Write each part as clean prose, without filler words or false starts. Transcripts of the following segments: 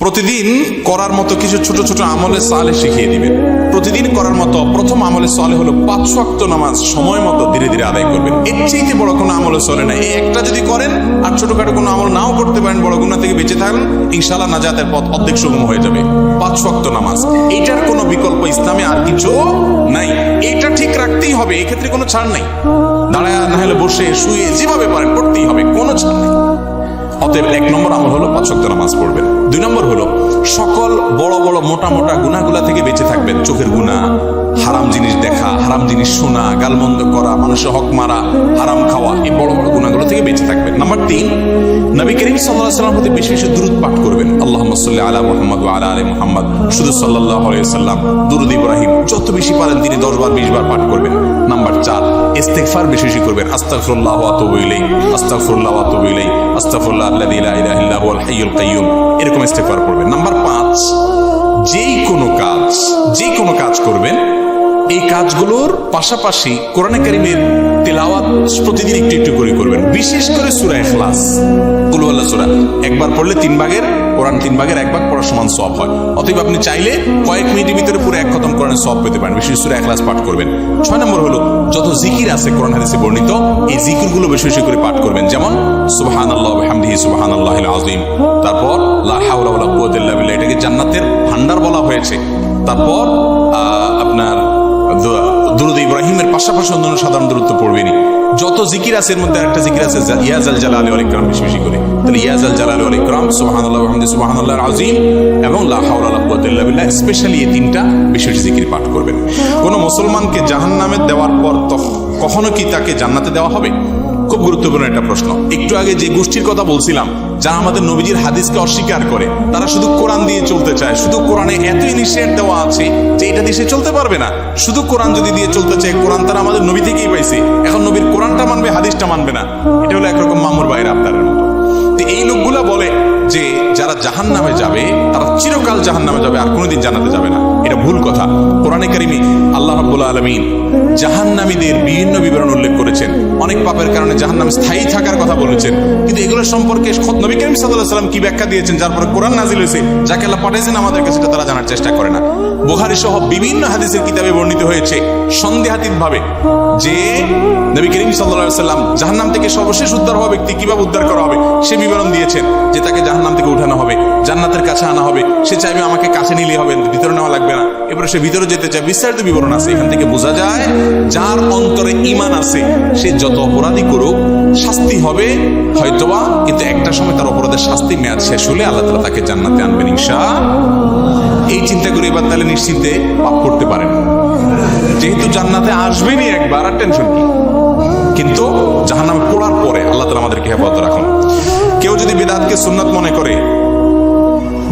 প্রতিদিন করার মতো কিছু ছোট ছোট আমলে সালে শিখিয়ে দিবেন। প্রতিদিন করার মতো প্রথম আমলে সালে হলো 5 ওয়াক্ত নামাজ সময় মতো ধীরে ধীরে আদায় করবেন। এর চাইতে বড় কোনো আমলে চলে না। এই একটা যদি করেন আর ছোটখাটো কোনো আমল নাও করতে পারেন, বড় গুনাহ থেকে বেঁচে থাকেন, ইনশাআল্লাহ নাজাতের পথ অর্ধেক সুগম হয়ে যাবে। 5 ওয়াক্ত নামাজ, এইটার কোনো বিকল্প ইসলামে আর কিছু নাই। এটা ঠিক রাখতেই হবে, এই ক্ষেত্রে কোনো ছাড় নাই। দাঁড়ায় না হলে বসে শুয়ে যেভাবে পারেন পড়তেই হবে, কোনো ছাড় নেই। অতএব 1 নম্বর আমল হলো 5 ওয়াক্ত নামাজ পড়বেন। 2 নম্বর হলো সকল বড় বড় মোটা মোটা গুনাহগুলা থেকে বেঁচে থাকবেন। চোখের গুনাহ, হারাম জিনিস দেখা, হারাম জিনিস শোনা, গালমন্দ করা, মানুষের হক মারা, হারাম খাওয়া, এই বড় বড় গুনাহগুলো থেকে বেঁচে থাকবেন। নাম্বার 3, নবী করিম সাল্লাল্লাহু আলাইহি ওয়াসাল্লামের প্রতি বেশি বেশি দুরূদ পাঠ করবেন। আল্লাহুম্মা সাল্লি আলা মুহাম্মাদ ওয়া আলা আলি মুহাম্মাদ, শুধু সাল্লাল্লাহু আলাইহি ওয়াসাল্লাম, দুরূদ ইব্রাহিম যত বেশি পারেন তিনি 10 বার 20 বার পাঠ করবেন। নাম্বার 4, ইস্তিগফার বেশি বেশি করবেন। আস্তাগফিরুল্লাহ ওয়া আতুবু ইলাইহি, আস্তাগফিরুল্লাহ ওয়া আতুবু ইলাইহি, আস্তাগফিরুল্লাহ আল্লাযী লা ইলাহা ইল্লা হুয়াল হাইয়ুল কাইয়্যুম, এরকম ইস্তিগফার করবেন। নাম্বার 5, যেই কোনো কাজ করবেন, এই কাজগুলোর পাশাপাশি কোরআনে কারীমের তেলাওয়াত প্রতিদিন একটু একটু করে করবেন। বিশেষ করে সূরা ইখলাস, কুল হুয়াল্লাহ সূরা একবার পড়লে 3 ভাগের কোরআন 3 ভাগের 1 ভাগ পড়ার সমান সওয়াব হয়। অতএব আপনি চাইলে কয়েক মিনিটের ভিতরে পুরো 1 খতম কোরআনের সওয়াব পেতে পারেন। বিশেষ সূরা ইখলাস পাঠ করবেন। 6 নম্বর হলো যত জিকির আছে কোরআন হাদিসে বর্ণিত, এই জিকিরগুলো বেশি বেশি করে পাঠ করবেন। যেমন সুবহানাল্লাহ ওয়া বিহামদিহি সুবহানাল্লাহিল আযীম, তারপর লা হাওলা ওয়ালা কুওয়াতা ইল্লা বিল্লাহ, এটাকে জান্নাতের ভান্ডার বলা হয়েছে। তারপর আপনার দুরূদ ইব্রাহিমের পাশাপাশি অন্যান্য সাধারণ দুরূদ তো পড়বেনই। যত জিকির আছে এর মধ্যে একটা জিকির আছে ইয়া জাল জালালি ওয়াল ইকরাম, বেশি বেশি করে। তাহলে ইয়া জাল জালালি ওয়াল ইকরাম, সুবহানাল্লাহ ওয়া বিহামদিহি সুবহানাল্লাহিল আযীম এবং লা হাওলা ওয়ালা কুওয়াতা ইল্লা বিল্লাহ, স্পেশালি এই 3টা বেশি বেশি জিকির পাঠ করবেন। কোন মুসলমানকে জাহান্নামে দেওয়ার পর কখনো কি তাকে জান্নাতে দেওয়া হবে? খুব গুরুত্বপূর্ণ একটা প্রশ্ন। একটু আগে যে গোষ্ঠীর কথা বলছিলাম, যারা আমাদের নবীজির হাদিসকে অস্বীকার করে, তারা শুধু কোরআন দিয়ে চলতে চায়। শুধু কোরআনে এতই নিষেধ দেওয়া আছে যে এটা দিয়ে সে চলতে পারবে না। শুধু কোরআন যদি দিয়ে চলতে চায়, কোরআন তারা আমাদের নবী থেকেই পাইছে, এখন নবীর কোরআনটা মানবে, হাদিসটা মানবে না। এটা হলো একরকম মামুর বাইরে আবতারের মতো। তো এই লোকগুলা বলে যে যারা জাহান্নামে যাবে তারা চিরকাল জাহান্নামে যাবে, আর কোনোদিন জান্নাতে যাবে না। এটা ভুল কথা। কোরআনে কারিমে আল্লাহ রাব্বুল আলামিন জাহান্নামীদের বিভিন্ন বিবরণ উল্লেখ করেছেন। অনেক পাপের কারণে জাহান্নামে স্থায়ী থাকার কথা বলেছেন, কিন্তু এগুলোর সম্পর্কে নবী করিম সাল্লাল্লাহু আলাইহি ওয়াসাল্লাম কি ব্যাখ্যা দিয়েছেন, যার পরে কোরআন নাজিল হয়েছে, যাকে আল্লাহ পাঠিয়েছেন আমাদের কাছে, সেটা তারা জানার চেষ্টা করে না। বুখারী সহ বিভিন্ন হাদিসের কিতাবে বর্ণিত হয়েছে সন্দেহাতীতভাবে যে নবী করিম সাল্লাল্লাহু আলাইহি ওয়াসাল্লাম জাহান্নাম থেকে সর্বশেষ উদ্ধার হওয়া ব্যক্তি কিভাবে উদ্ধার করা হবে সে বিবরণ দিয়েছেন। যে তাকে জাহান্নাম থেকে উঠানো হবে, জান্নাতের কাছে আনা হবে, সে চাইবে আমাকে কাছে নিলেই হবে, ভিতরে নেওয়া লাগবে না, এবারে সে ভিতরে যেতে চায়, বিস্তারিত বিবরণ আছে। এখান থেকে বোঝা যায় যার অন্তরে ঈমান আছে সে যত অপরাধী করুক শাস্তি হবে হয়তোবা, কিন্তু একটা সময় তার অপরাধের শাস্তি মেয়াদ শেষ হলে আল্লাহ তাআলা তাকে জান্নাতে আনবেন ইনশাআল্লাহ। এই চিন্তা করে এবার তাহলে নিশ্চিন্তে পাপ করতে পারেন, যেহেতু জান্নাতে আসবেনই একবার, আর টেনশন কি। কিন্তু জাহান্নামে পড়ার পরে আল্লাহ তাআলা আমাদেরকে হেফাজত রাখুন। কেউ যদি বেদাতকে সুন্নাত মনে করে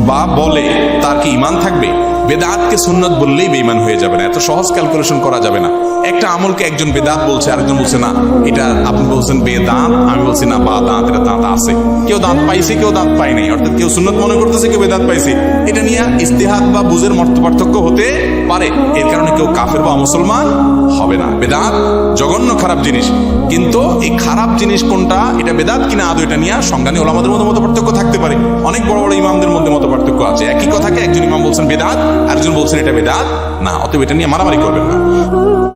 বা বলে, তার কি ঈমান থাকবে? বেদাতকে সুন্নাত বললেই বেঈমান হয়ে যাবে না। এত সহজ ক্যালকুলেশন করা যাবে না। একটা আমলকে একজন বেদাত বলছে, আরেকজন বলছে না এটা, আপনি বলছেন বেদাত, আমি বলছি না বা দাঁত, এটা দাঁত আছে। কেউ দাঁত পাইছে, কেউ দাঁত পায় নাই, অর্থাৎ কেউ সুন্নাত মনে করতেছে, কেউ বেদাত পাইছে। এটা নিয়ে ইজতিহাদ বা বুঝের পার্থক্য হতে পারে। এর কারণে কেউ কাফের বা মুসলমান হবে না। বেদাত জঘন্য খারাপ জিনিস, কিন্তু এই খারাপ জিনিস কোনটা, এটা বেদাত কিনা আদৌ, এটা নিয়ে সংজ্ঞা নিয়ে ওলামাদের মধ্যে মত পার্থক্য থাকতে পারে। অনেক বড় বড় ইমামদের মধ্যে মত পার্থক্য আছে। একই কথাকে একজন ইমাম বলছেন বেদাত, আরেকজন বলছেন এটা বেদাত না। অতএব এটা নিয়ে মারামারি করবেন না।